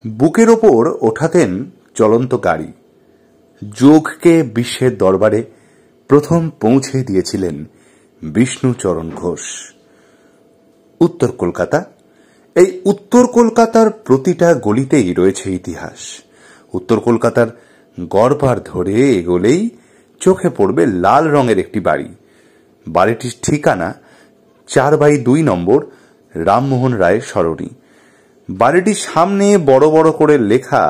বুকের ওপর ওঠাতেন চলন্ত গাড়ি। যোগকে বিশ্বের দরবারে প্রথম পৌঁছে দিয়েছিলেন বিষ্ণুচরণ ঘোষ। উত্তর কলকাতা, এই উত্তর কলকাতার প্রতিটা গলিতেই রয়েছে ইতিহাস। উত্তর কলকাতার গড়পাড় ধরে এগোলেই চোখে পড়বে লাল রঙের একটি বাড়ি। বাড়িটির ঠিকানা 4/2 নম্বর রামমোহন রায়ের সরণি। বাড়িটির সামনে বড় বড় করে লেখা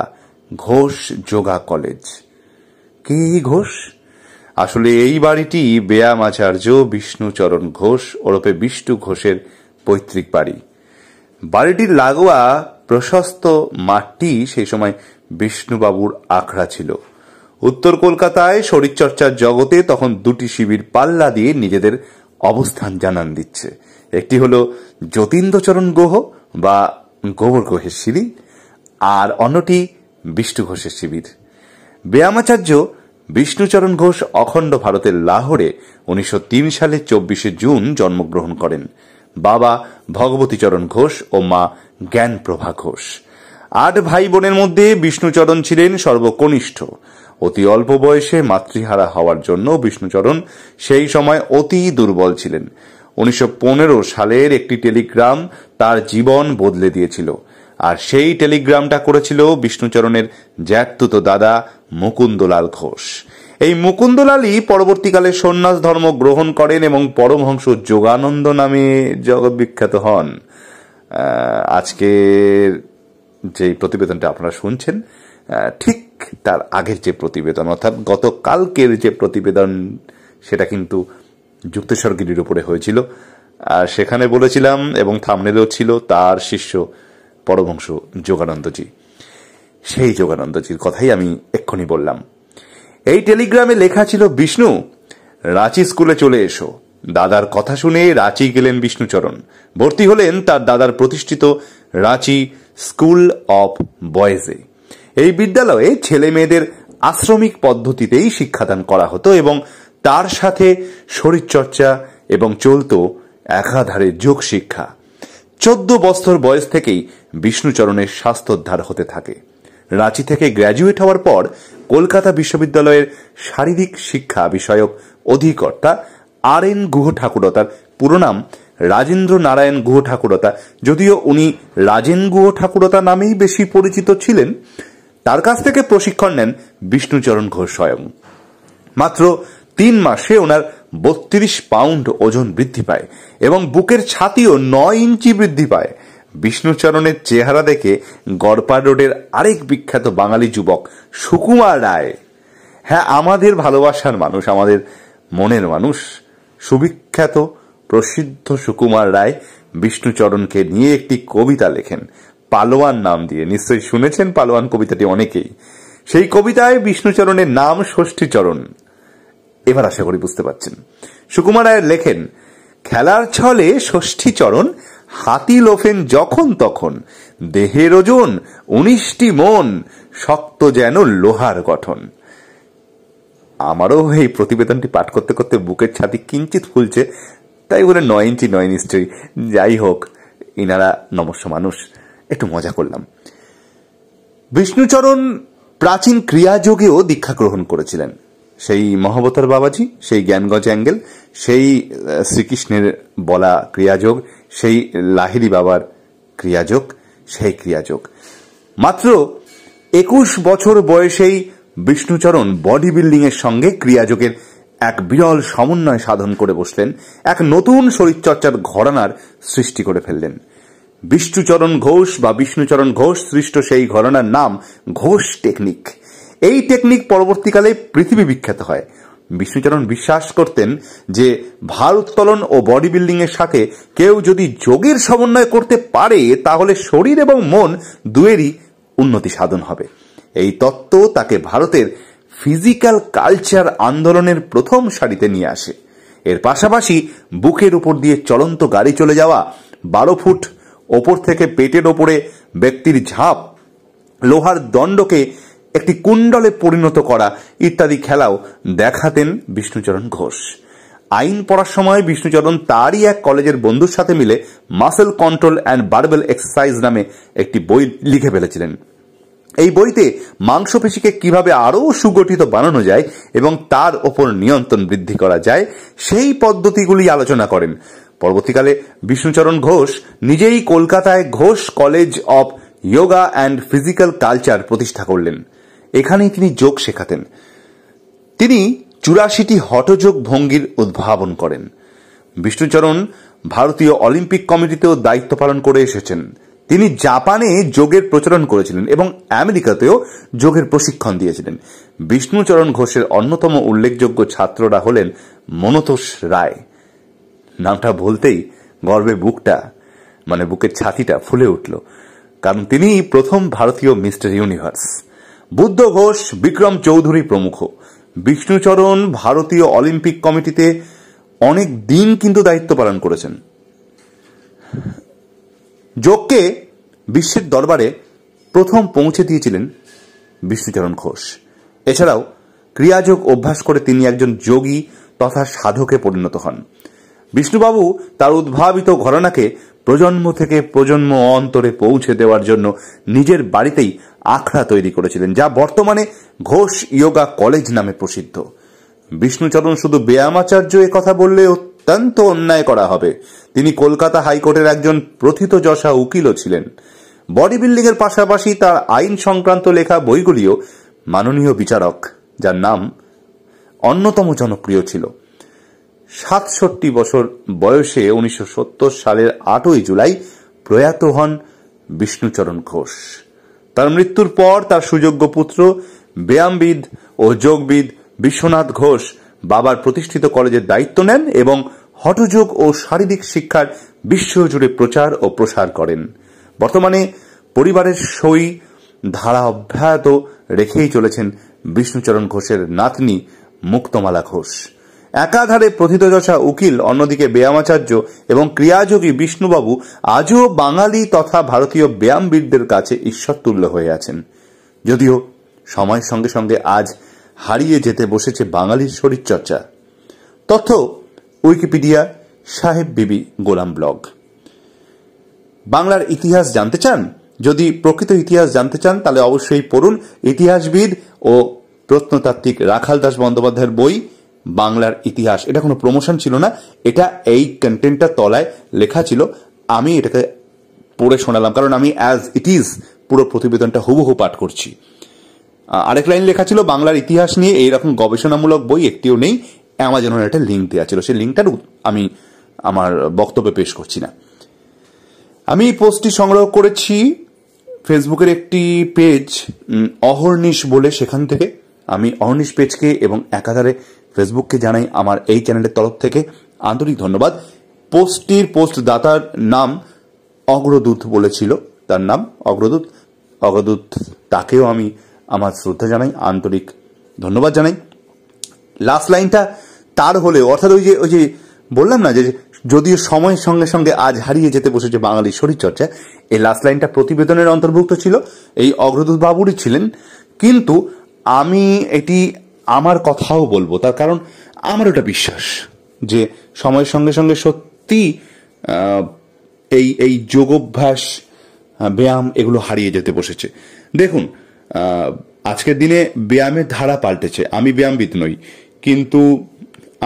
ঘোষ যোগা কলেজ। কে ঘোষ? আসলে এই বাড়িটি ব্যায়াম আচার্য বিষ্ণুচরণ ঘোষ ওরফে বিষ্ণু ঘোষের পৈতৃক বাড়ি। বাড়িটির লাগোয়া প্রশস্ত মাঠটি সেই সময় বিষ্ণুবাবুর আখড়া ছিল। উত্তর কলকাতায় শরীরচর্চার জগতে তখন দুটি শিবির পাল্লা দিয়ে নিজেদের অবস্থান জানান দিচ্ছে। একটি হলো যতীন্দ্রচরণ গুহ বা গোবর ঘোষের শিবির, আর অন্যটি বিষ্ণু ঘোষের শিবির। ব্যায়ামাচার্য বিষ্ণুচরণ ঘোষ অখণ্ড ভারতের লাহোরে 1903 সালে 24শে জুন জন্মগ্রহণ করেন। বাবা ভগবতীচরণ ঘোষ ও মা জ্ঞানপ্রভা ঘোষ। 8 ভাই বোনের মধ্যে বিষ্ণুচরণ ছিলেন সর্বকনিষ্ঠ। অতি অল্প বয়সে মাতৃহারা হওয়ার জন্য বিষ্ণুচরণ সেই সময় অতি দুর্বল ছিলেন। 1915 সালের একটি টেলিগ্রাম তার জীবন বদলে দিয়েছিল, আর সেই টেলিগ্রামটা করেছিল বিষ্ণুচরণের জ্যাঠতুতো দাদা মুকুন্দলাল ঘোষ। এই মুকুন্দলালই পরবর্তীকালে সন্ন্যাস ধর্ম গ্রহণ করেন এবং পরমহংস যোগানন্দ নামে জগৎ বিখ্যাত হন। আজকের যে প্রতিবেদনটা আপনারা শুনছেন ঠিক তার আগের যে প্রতিবেদন, অর্থাৎ গতকালকের যে প্রতিবেদন, সেটা কিন্তু যুক্তেশ্বরগিরির উপরে হয়েছিল। আর সেখানে বলেছিলাম এবং থাম্বনেলেও ছিল তার শিষ্য পরমহংস যোগানন্দজি। সেই যোগানন্দজির কথাই আমি এক্ষুনি বললাম। এই টেলিগ্রামে লেখা ছিল, বিষ্ণু, রাঁচি স্কুলে চলে এসো। দাদার কথা শুনে রাঁচি গেলেন বিষ্ণুচরণ। ভর্তি হলেন তার দাদার প্রতিষ্ঠিত রাঁচি স্কুল অফ বয়েজে। এই বিদ্যালয়ে ছেলে মেয়েদের আশ্রমিক পদ্ধতিতেই শিক্ষাদান করা হতো এবং তার সাথে শরীরচর্চা এবং চলত একাধারে যোগ শিক্ষা। 14 বছর বয়স থেকেই বিষ্ণুচরণের স্বাস্থ্যোদ্ধার হতে থাকে। রাঁচি থেকে গ্র্যাজুয়েট হওয়ার পর কলকাতা বিশ্ববিদ্যালয়ের শারীরিক শিক্ষা বিষয়ক অধিকর্তা RN গুহ ঠাকুরতার পুরো নাম রাজেন্দ্র নারায়ণ গুহ ঠাকুরতা, যদিও উনি রাজেন গুহ ঠাকুরতা নামেই বেশি পরিচিত ছিলেন, তার কাছ থেকে প্রশিক্ষণ নেন বিষ্ণুচরণ ঘোষ স্বয়ং। মাত্র 3 মাসে ওনার 32 পাউন্ড ওজন বৃদ্ধি পায় এবং বুকের ছাতিও 9 ইঞ্চি বৃদ্ধি পায়। বিষ্ণুচরণের চেহারা দেখে গড়পাড় রোডের আরেক বিখ্যাত বাঙালি যুবক সুকুমার রায়, হ্যাঁ আমাদের ভালোবাসার মানুষ, আমাদের মনের মানুষ, সুবিখ্যাত প্রসিদ্ধ সুকুমার রায় বিষ্ণুচরণকে নিয়ে একটি কবিতা লেখেন পালোয়ান নাম দিয়ে। নিশ্চয়ই শুনেছেন পালোয়ান কবিতাটি অনেকেই। সেই কবিতায় বিষ্ণুচরণের নাম ষষ্ঠীচরণ। এবার আশা করি বুঝতে পারছেন। সুকুমার রায় লেখেন, খেলার ছলে ষষ্ঠীচরণ হাতি লোফেন যখন তখন, দেহের ওজন 19টি মন, শক্ত যেন লোহার গঠন। আমারও এই প্রতিবেদনটি পাঠ করতে করতে বুকের ছাতি কিঞ্চিত ফুলছে, তাই বলে 9 ইঞ্চি 9 ইঞ্চি। যাই হোক, ইনারা নমস্য মানুষ, একটু মজা করলাম। বিষ্ণুচরণ প্রাচীন ক্রিয়াযোগেও দীক্ষা গ্রহণ করেছিলেন। সেই মহাবতার বাবাজি, সেই জ্ঞানগঞ্জ অ্যাঙ্গেল, সেই শ্রীকৃষ্ণের বলা ক্রিয়াযোগ, সেই লাহিড়ী বাবার ক্রিয়াযোগ, সেই ক্রিয়াযোগ। মাত্র 21 বছর বয়সেই বিষ্ণুচরণ বডি বিল্ডিং এর সঙ্গে ক্রিয়াযোগের এক বিরল সমন্বয় সাধন করে বসলেন। এক নতুন শরীরচর্চার ঘরানার সৃষ্টি করে ফেললেন। বিষ্ণুচরণ ঘোষ বা বিষ্ণুচরণ ঘোষ সৃষ্ট সেই ঘরানার নাম ঘোষ টেকনিক। এই টেকনিক পরবর্তীকালে পৃথিবী বিখ্যাত হয়। বিষ্ণুচরণ বিশ্বাস করতেন যে ভারোত্তোলন ও বডি বিল্ডিং এর সাথে কেউ যদি যোগের সমন্বয় করতে পারে তাহলে শরীর এবং মন দুয়েরই উন্নতি সাধন হবে। এই তত্ত্ব তাকে ভারতের ফিজিক্যাল কালচার আন্দোলনের প্রথম সারিতে নিয়ে আসে। এর পাশাপাশি বুকের উপর দিয়ে চলন্ত গাড়ি চলে যাওয়া, 12 ফুট ওপর থেকে পেটের ওপরে ব্যক্তির ঝাঁপ, লোহার দণ্ডকে একটি কুণ্ডলে পরিণত করা ইত্যাদি খেলাও দেখাতেন বিষ্ণুচরণ ঘোষ। আইন পড়ার সময় বিষ্ণুচরণ তারই এক কলেজের বন্ধুর সাথে মিলে muscle control and barbell exercise নামে একটি বই লিখে ফেলেছিলেন। এই বইতে মাংসপেশিকে কিভাবে আরও সুগঠিত বানানো যায় এবং তার ওপর নিয়ন্ত্রণ বৃদ্ধি করা যায় সেই পদ্ধতিগুলি আলোচনা করেন। পরবর্তীকালে বিষ্ণুচরণ ঘোষ নিজেই কলকাতায় Ghosh college of yoga and physical culture প্রতিষ্ঠা করলেন। এখানেই তিনি যোগ শেখাতেন। তিনি 84টি হঠযোগ ভঙ্গির উদ্ভাবন করেন। বিষ্ণুচরণ ভারতীয় অলিম্পিক কমিটিতেও দায়িত্ব পালন করে এসেছেন। তিনি জাপানে যোগের প্রচলন করেছিলেন এবং আমেরিকাতেও যোগের প্রশিক্ষণ দিয়েছিলেন। বিষ্ণুচরণ ঘোষের অন্যতম উল্লেখযোগ্য ছাত্ররা হলেন মনতোষ রায়। নামটা বলতেই গর্বে বুকের ছাতিটা ফুলে উঠল, কারণ তিনি প্রথম ভারতীয় মিস্টার ইউনিভার্স। বুদ্ধ ঘোষ, বিক্রম চৌধুরী প্রমুখ। বিষ্ণুচরণ ভারতীয় অলিম্পিক কমিটিতে অনেক দিন কিন্তু দায়িত্ব পালন করেছেন। যোগকে বিশ্বের দরবারে প্রথম পৌঁছে দিয়েছিলেন বিষ্ণুচরণ ঘোষ। এছাড়াও ক্রিয়াযোগ অভ্যাস করে তিনি একজন যোগী তথা সাধকে পরিণত হন। বিষ্ণুবাবু তার উদ্ভাবিত ঘরানাকে প্রজন্ম থেকে প্রজন্ম অন্তরে পৌঁছে দেওয়ার জন্য নিজের বাড়িতেই আখড়া তৈরি করেছিলেন, যা বর্তমানে ঘোষ যোগা কলেজ নামে প্রসিদ্ধ। বিষ্ণুচরণ শুধু ব্যায়ামাচার্য এ কথা বললে অত্যন্ত অন্যায় করা হবে। তিনি কলকাতা হাইকোর্টের একজন প্রথিতযশা উকিলও ছিলেন। বডি বিল্ডিং এর পাশাপাশি তার আইন সংক্রান্ত লেখা বইগুলিও মাননীয় বিচারক, যার নাম অন্যতম জনপ্রিয় ছিল। 67 বছর বয়সে 1970 সালের 8ই জুলাই প্রয়াত হন বিষ্ণুচরণ ঘোষ। তার মৃত্যুর পর তার সুযোগ্য পুত্র ব্যায়ামবিদ ও যোগবিদ বিশ্বনাথ ঘোষ বাবার প্রতিষ্ঠিত কলেজের দায়িত্ব নেন এবং হঠযোগ ও শারীরিক শিক্ষার বিশ্বজুড়ে প্রচার ও প্রসার করেন। বর্তমানে পরিবারের সই ধারা অব্যাহত রেখেই চলেছেন বিষ্ণুচরণ ঘোষের নাতনি মুক্তমালা ঘোষ। একাধারে প্রথিতযশা উকিল, অন্যদিকে ব্যায়ামাচার্য এবং ক্রিয়াযোগী বিষ্ণুবাবু আজও বাঙালি তথা ভারতীয় ব্যায়ামবিদদের কাছে ঈশ্বরতুল্য হয়ে আছেন। যদিও সময়ের সঙ্গে সঙ্গে আজ হারিয়ে যেতে বসেছে বাঙালির শরীরচর্চা। তথ্য উইকিপিডিয়া, সাহেব বিবি গোলাম ব্লগ। বাংলার ইতিহাস জানতে চান? যদি প্রকৃত ইতিহাস জানতে চান তাহলে অবশ্যই পড়ুন ইতিহাসবিদ ও প্রত্নতাত্ত্বিক রাখাল দাস বন্দ্যোপাধ্যায়ের বই বাংলার ইতিহাস। এটা কোনো প্রমোশন ছিল না, এটা এই কন্টেন্টটা তলায় লেখা ছিল, আমি এটাকে পড়ে শোনালাম, কারণ আমি অ্যাজ ইট ইজ পুরো প্রতিবেদনটা হুবহু পাঠ করছি। আরেক লাইন লেখা ছিল বাংলার ইতিহাস নিয়ে এইরকম গবেষণামূলক বই একটিও নেই। অ্যামাজনের একটা লিঙ্ক দেওয়া ছিল, সেই লিঙ্কটার আমি আমার বক্তব্যে পেশ করছি না। আমি পোস্টটি সংগ্রহ করেছি ফেসবুকের একটি পেজ অহর্নিশ বলে, সেখান থেকে। আমি অহর্নিশ পেজকে এবং একাধারে ফেসবুককে জানাই আমার এই চ্যানেলের তরফ থেকে আন্তরিক ধন্যবাদ। পোস্টটির পোস্টদাতার নাম অগ্রদূত বলেছিল, তার নাম অগ্রদূত, তাকেও আমি আমার শ্রদ্ধা জানাই, আন্তরিক ধন্যবাদ জানাই। লাস্ট লাইনটা তার হলেও, অর্থাৎ ওই যে বললাম না যে যদিও সময়ের সঙ্গে সঙ্গে আজ হারিয়ে যেতে বসেছে বাঙালির শরীরচর্চা, এই লাস্ট লাইনটা প্রতিবেদনের অন্তর্ভুক্ত ছিল, এই অগ্রদূত বাবুরই ছিলেন। কিন্তু আমি এটি আমার কথাও বলবো, তার কারণ আমার ওটা বিশ্বাস যে সময়ের সঙ্গে সঙ্গে সত্যি এই যোগাভ্যাস, ব্যায়াম এগুলো হারিয়ে যেতে বসেছে। দেখুন, আজকের দিনে ব্যায়ামের ধারা পাল্টেছে। আমি ব্যায়ামবিদ নই, কিন্তু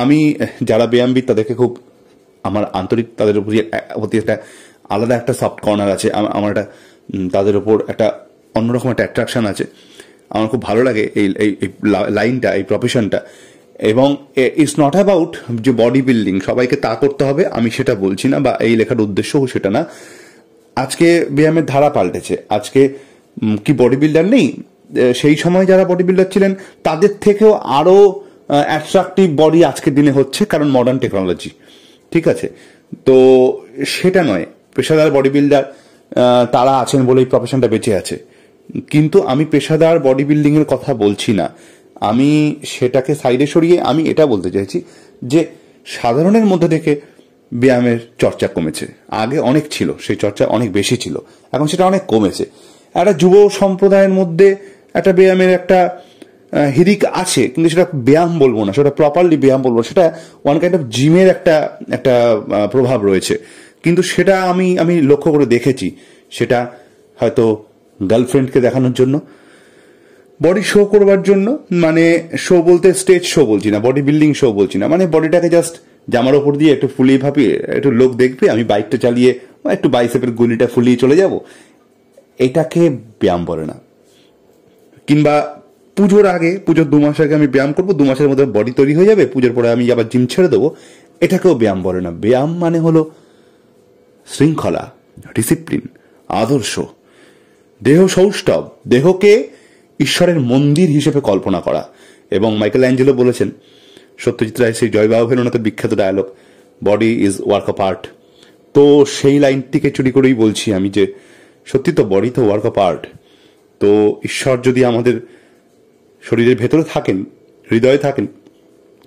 আমি যারা ব্যায়ামবিদ তাদেরকে খুব আমার আন্তরিক, তাদের প্রতি একটা আলাদা একটা সফট কর্নার আছে। আমার একটা তাদের উপর একটা অন্যরকম একটা অ্যাট্রাকশন আছে। আমার খুব ভালো লাগে এই লাইনটা, এই প্রফেশনটা। এবং ইটস নট অ্যাবাউট যে বডি বিল্ডিং সবাইকে তা করতে হবে, আমি সেটা বলছি না, বা এই লেখার উদ্দেশ্যও সেটা না। আজকে ব্যায়ামের ধারা পাল্টেছে। আজকে কি বডি বিল্ডার নেই? সেই সময় যারা বডি বিল্ডার ছিলেন তাদের থেকেও আরো অ্যাট্রাকটিভ বডি আজকের দিনে হচ্ছে, কারণ মডার্ন টেকনোলজি। ঠিক আছে, তো সেটা নয়, পেশাদার বডি বিল্ডার তারা আছেন বলেই প্রফেশনটা বেঁচে আছে। কিন্তু আমি পেশাদার বডি বিল্ডিং এর কথা বলছি না, আমি সেটাকে সাইডে সরিয়ে আমি এটা বলতে চাইছি যে সাধারণের মধ্যে থেকে ব্যায়ামের চর্চা কমেছে। আগে অনেক ছিল, সেই চর্চা অনেক বেশি ছিল, এখন সেটা অনেক কমেছে। একটা যুব সম্প্রদায়ের মধ্যে একটা ব্যায়ামের একটা হিরিক আছে, কিন্তু সেটা ব্যায়াম বলবো না, সেটা প্রপারলি ব্যায়াম বলবো, সেটা ওয়ান কাইন্ড অফ জিমের একটা প্রভাব রয়েছে। কিন্তু সেটা আমি লক্ষ্য করে দেখেছি, সেটা হয়তো গার্লফ্রেন্ডকে দেখানোর জন্য, বডি শো করবার জন্য, মানে শো বলতে স্টেজ শো বলছি না, বডি বিল্ডিং শো বলছি না, মানে বডিটাকে জাস্ট জামার ওপর দিয়ে একটু ফুলিয়ে ভাপিয়ে একটু লোক দেখবে, আমি বাইকটা চালিয়ে একটু বাইসেপের গুলিটা ফুলিয়ে চলে যাব, এটাকে ব্যায়াম বলে না। কিংবা পুজোর আগে, পুজোর 2 মাস আগে আমি ব্যায়াম করবো, 2 মাসের মধ্যে বডি তৈরি হয়ে যাবে, পুজোর পরে আমি আবার জিম ছেড়ে দেবো, এটাকেও ব্যায়াম বলে না। ব্যায়াম মানে হলো শৃঙ্খলা, ডিসিপ্লিন, আদর্শ, দেহ সৌষ্ঠব, দেহকে ঈশ্বরের মন্দির হিসেবে কল্পনা করা। এবং মাইকেল অ্যাঞ্জেলো বলেছেন, সত্যজিৎ রায় সেই জয় বাহুভেলনাথের বিখ্যাত dialogue, body is work of art. তো সেই লাইনটিকে চুরি করেই বলছি আমি যে সত্যি তো, বডি তো ওয়ার্ক অফ আর্ট। তো ঈশ্বর যদি আমাদের শরীরের ভেতরে থাকেন, হৃদয়ে থাকেন,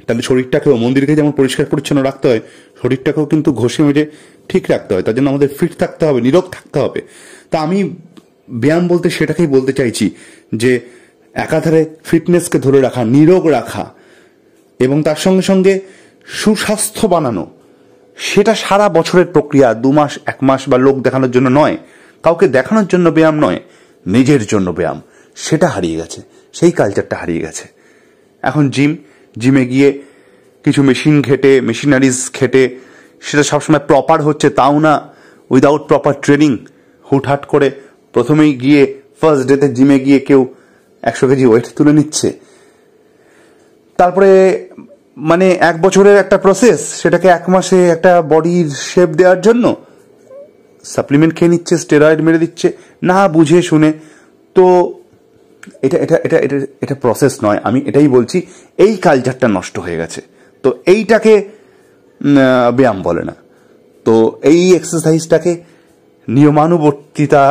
তাহলে শরীরটাকেও, মন্দিরকে যেমন পরিষ্কার পরিচ্ছন্ন রাখতে হয়, শরীরটাকেও কিন্তু ঘষে মেজে ঠিক রাখতে হয়। তার জন্য আমাদের ফিট থাকতে হবে, নীরব থাকতে হবে। তা আমি ব্যায়াম বলতে সেটাকেই বলতে চাইছি যে একাধারে ফিটনেসকে ধরে রাখা, নীরোগ রাখা এবং তার সঙ্গে সঙ্গে সুস্বাস্থ্য বানানো, সেটা সারা বছরের প্রক্রিয়া, 2 মাস 1 মাস বা লোক দেখানোর জন্য নয়, কাউকে দেখানোর জন্য ব্যায়াম নয়, নিজের জন্য ব্যায়াম। সেটা হারিয়ে গেছে, সেই কালচারটা হারিয়ে গেছে। এখন জিমে গিয়ে কিছু মেশিন ঘেটে, মেশিনারিজ ঘেটে, সেটা সবসময় প্রপার হচ্ছে তাও না, উইদাউট প্রপার ট্রেনিং হুটহাট করে প্রথমেই গিয়ে ফার্স্ট ডেতে জিমে গিয়ে কেউ 100 কেজি ওয়েট তুলে নিচ্ছে, তারপরে মানে 1 বছরের একটা প্রসেস, সেটাকে 1 মাসে একটা বডির শেপ দেওয়ার জন্য সাপ্লিমেন্ট খেয়ে নিচ্ছে, স্টেরয়েড মেরে দিচ্ছে, না বুঝে শুনে। তো এটা এটা এটা এটা এটা প্রসেস নয়। আমি এটাই বলছি, এই কালচারটা নষ্ট হয়ে গেছে। তো এইটাকে ব্যায়াম বলে না। তো এই এক্সারসাইজটাকে নিয়মানুবর্তিতা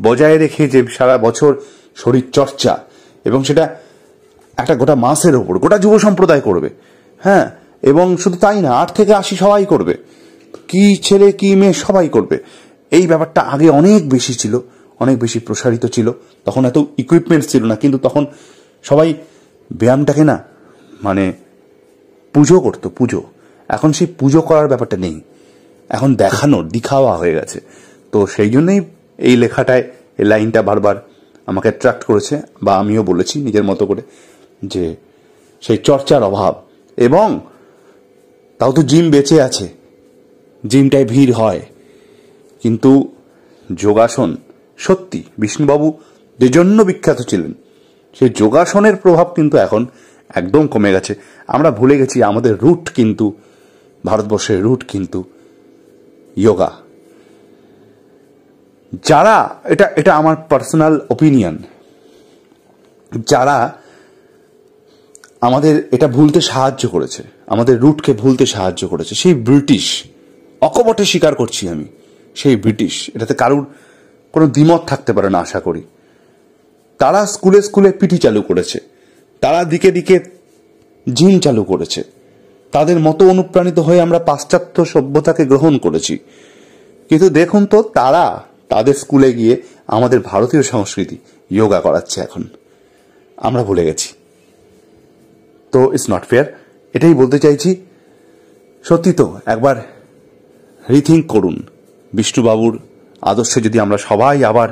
বজায় রেখে যে সারা বছর শরীর চর্চা, এবং সেটা একটা গোটা মাসের ওপর গোটা যুব সম্প্রদায় করবে, হ্যাঁ, এবং শুধু তাই না, 8 থেকে 80 সবাই করবে, কি ছেলে কি মেয়ে সবাই করবে। এই ব্যাপারটা আগে অনেক বেশি ছিল, অনেক বেশি প্রসারিত ছিল। তখন এত ইকুইপমেন্ট ছিল না, কিন্তু তখন সবাই ব্যায়ামটাকে না মানে পুজো করতো, পুজো। এখন সেই পুজো করার ব্যাপারটা নেই, এখন দেখানোর, দিখাওয়া হয়ে গেছে। তো সেই জন্যই এই লেখাটায় এই লাইনটা বারবার আমাকে অ্যাট্রাক্ট করেছে, বা আমিও বলেছি নিজের মতো করে যে সেই চর্চার অভাব। এবং তাও তো জিম বেঁচে আছে, জিমটায় ভিড় হয়, কিন্তু যোগাসন, সত্যি বিষ্ণুবাবু যে জন্য বিখ্যাত ছিলেন, সেই যোগাসনের প্রভাব কিন্তু এখন একদম কমে গেছে। আমরা ভুলে গেছি আমাদের রুট কিন্তু, ভারতবর্ষের রুট কিন্তু যোগা। যারা, এটা আমার পার্সোনাল ওপিনিয়ন, যারা আমাদের এটা ভুলতে সাহায্য করেছে, আমাদের রুটকে ভুলতে সাহায্য করেছে, সেই ব্রিটিশ, অকপটে স্বীকার করছি আমি, সেই ব্রিটিশ, এটাতে কারুর কোনো দ্বিমত থাকতে পারে না আশা করি। তারা স্কুলে স্কুলে পিটি চালু করেছে, তারা দিকে দিকে জিম চালু করেছে, তাদের মতো অনুপ্রাণিত হয়ে আমরা পাশ্চাত্য সভ্যতাকে গ্রহণ করেছি। কিন্তু দেখুন তো, তারা তাদের স্কুলে গিয়ে আমাদের ভারতীয় সংস্কৃতি যোগা করাচ্ছে এখন, আমরা ভুলে গেছি। তো ইটস নট ফেয়ার, এটাই বলতে চাইছি। সত্যি তো, একবার রিথিঙ্ক করুন। বিষ্ণুবাবুর আদর্শে যদি আমরা সবাই আবার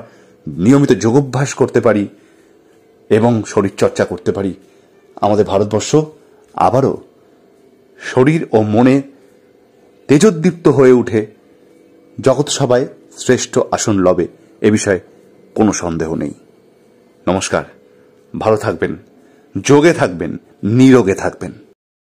নিয়মিত যোগাভ্যাস করতে পারি এবং শরীরচর্চা করতে পারি, আমাদের ভারতবর্ষ আবারও শরীর ও মনে তেজোদ্দীপ্ত হয়ে উঠে জগৎ সভায় শ্রেষ্ঠ আসন লবে, এ বিষয়ে কোনো সন্দেহ নেই। নমস্কার, ভালো থাকবেন, যোগে থাকবেন, নিরোগে থাকবেন।